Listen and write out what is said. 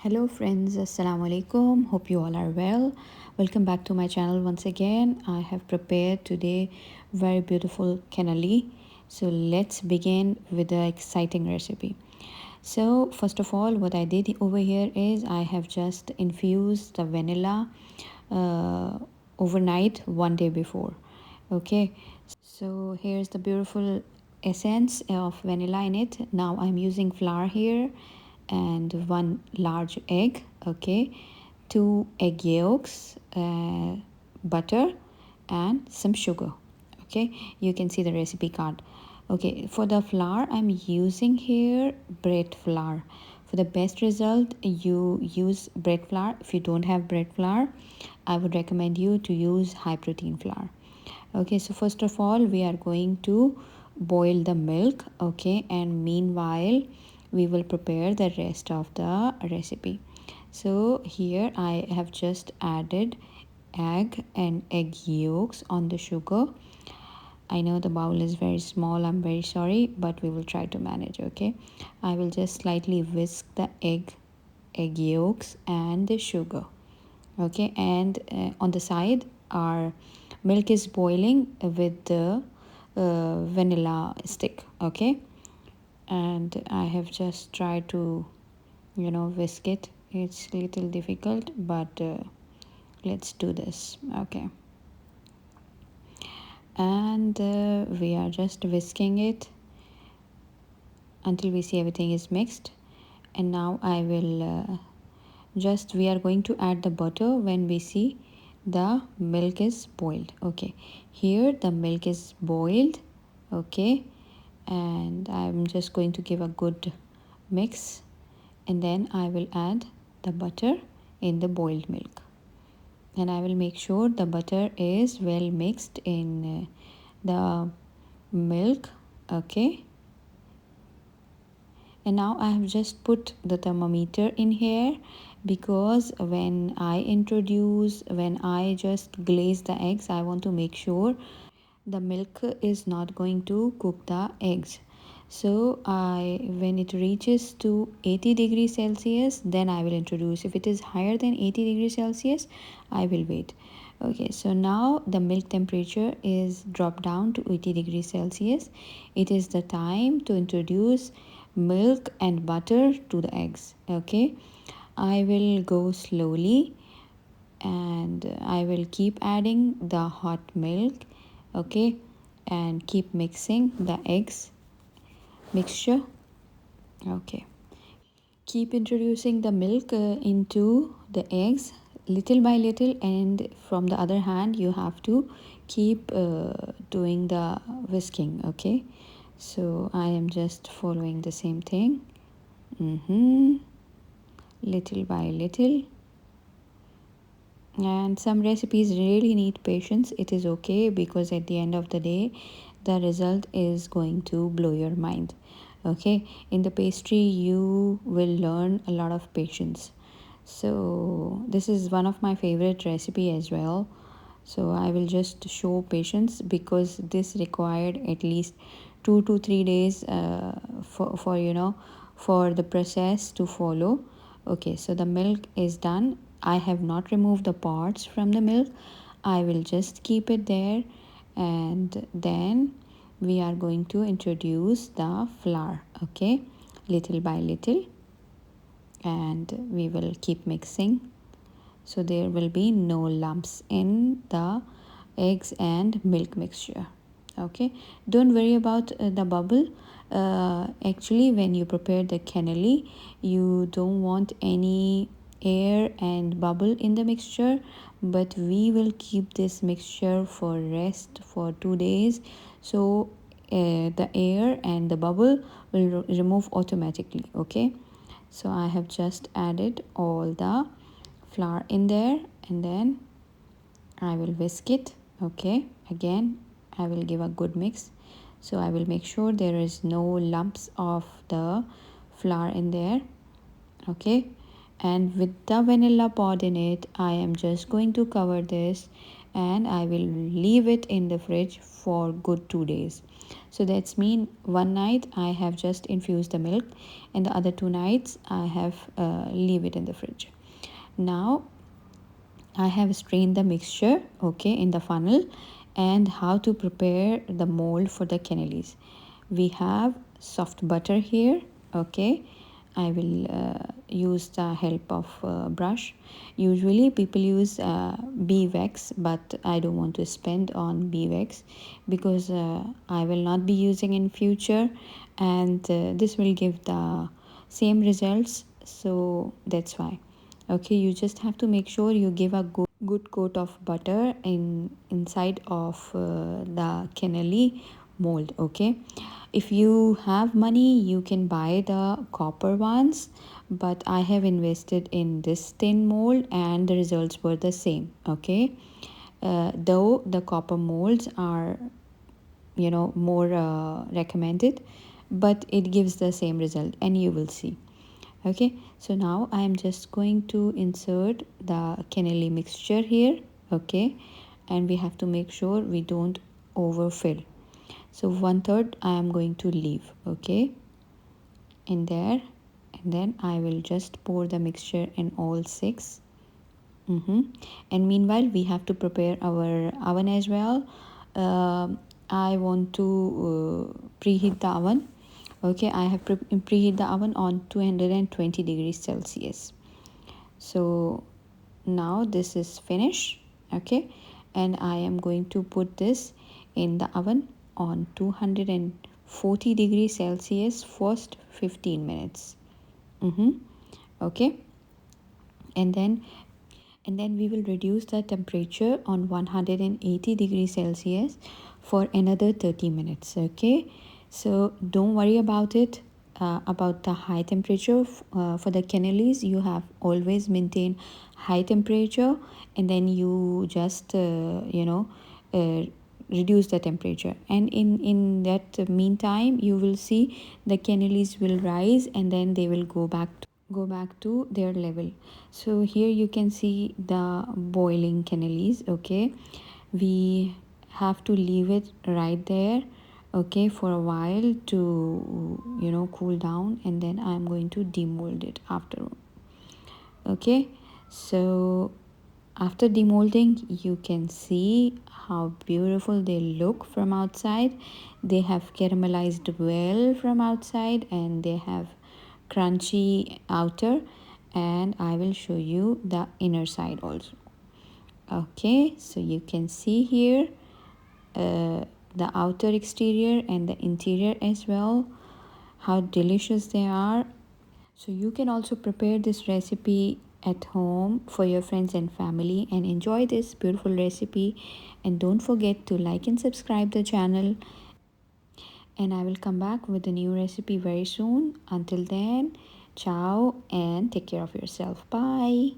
Hello friends, assalamu alaikum. Hope you all are well. Welcome back to my channel once again. I have prepared today very beautiful canele. So let's begin with the exciting recipe. So first of all, what I did over here is I have just infused the vanilla overnight one day before. Okay, so here's the beautiful essence of vanilla in it. Now I'm using flour here and one large egg. Okay, two egg yolks, butter and some sugar. Okay, you can see the recipe card. Okay, for the flour I'm using here bread flour. For the best result you use bread flour. If you don't have bread flour, I would recommend you to use high protein flour. Okay, so first of all we are going to boil the milk. Okay, and meanwhile we will prepare the rest of the recipe. So here I have just added egg and egg yolks on the sugar. I know the bowl is very small, I'm very sorry, but we will try to manage. Okay, I will just slightly whisk the egg yolks and the sugar. Okay, and on the side our milk is boiling with the vanilla stick. Okay, and I have just tried to whisk it. It's a little difficult, but let's do this. Okay, and we are just whisking it until we see everything is mixed. And now I will we are going to add the butter when we see the milk is boiled. Okay, here the milk is boiled. Okay, and I'm just going to give a good mix, and then I will add the butter in the boiled milk, and I will make sure the butter is well mixed in the milk. Okay, and now I have just put the thermometer in here because when I just glaze the eggs, I want to make sure the milk is not going to cook the eggs. So when it reaches to 80 degrees Celsius, then I will introduce. If it is higher than 80 degrees Celsius, I will wait. Okay, so now the milk temperature is dropped down to 80 degrees Celsius. It is the time to introduce milk and butter to the eggs. Okay, I will go slowly and I will keep adding the hot milk. Okay, and keep mixing the eggs mixture. Okay, keep introducing the milk into the eggs little by little, and from the other hand you have to keep doing the whisking. Okay, so I am just following the same thing. Little by little. And some recipes really need patience. It is okay, because at the end of the day the result is going to blow your mind. Okay, in the pastry you will learn a lot of patience. So this is one of my favorite recipe as well. So I will just show patience because this required at least 2 to 3 days for the process to follow. Okay, so the milk is done. I have not removed the parts from the milk. I will just keep it there, and then we are going to introduce the flour. Okay, little by little, and we will keep mixing so there will be no lumps in the eggs and milk mixture. Okay, don't worry about the bubble. Actually, when you prepare the canele, you don't want any air and bubble in the mixture, but we will keep this mixture for rest for 2 days, so the air and the bubble will remove automatically. Okay, so I have just added all the flour in there, and then I will whisk it. Okay, again I will give a good mix, so I will make sure there is no lumps of the flour in there. Okay, and with the vanilla pod in it, I am just going to cover this and I will leave it in the fridge for good 2 days. So that's mean one night I have just infused the milk, and the other 2 nights I have leave it in the fridge. Now I have strained the mixture, okay, in the funnel. And how to prepare the mold for the cannelis. We have soft butter here, okay. I will use the help of brush. Usually people use bee wax, but I don't want to spend on bee wax because I will not be using in future, and this will give the same results, so that's why. Okay, you just have to make sure you give a good coat of butter inside of the cannelli mold, okay. If you have money, you can buy the copper ones, but I have invested in this tin mold and the results were the same, okay. Though the copper molds are more recommended, but it gives the same result, and you will see. Okay, so now I am just going to insert the cannelli mixture here, okay. And we have to make sure we don't overfill. So 1/3 I am going to leave, okay, in there. And then I will just pour the mixture in all 6. And meanwhile we have to prepare our oven as well. I want to preheat the oven. Okay, I have preheat the oven on 220 degrees Celsius. So now this is finished, okay. And I am going to put this in the oven on 240 degrees Celsius first 15 minutes. Okay, and then we will reduce the temperature on 180 degrees Celsius for another 30 minutes, okay. So don't worry about it, about the high temperature. For the cannelis you have always maintain high temperature, and then you just uh, reduce the temperature, and in that meantime you will see the cannelis will rise, and then they will go back to their level. So here you can see the boiling cannelis, okay. We have to leave it right there, okay, for a while to cool down, and then I'm going to demold it after. Okay, so after demolding you can see how beautiful they look from outside. They have caramelized well from outside, and they have crunchy outer, and I will show you the inner side also. Okay, so you can see here the outer exterior and the interior as well, how delicious they are. So you can also prepare this recipe at home for your friends and family and enjoy this beautiful recipe. And don't forget to like and subscribe the channel, and I will come back with a new recipe very soon. Until then, ciao and take care of yourself. Bye.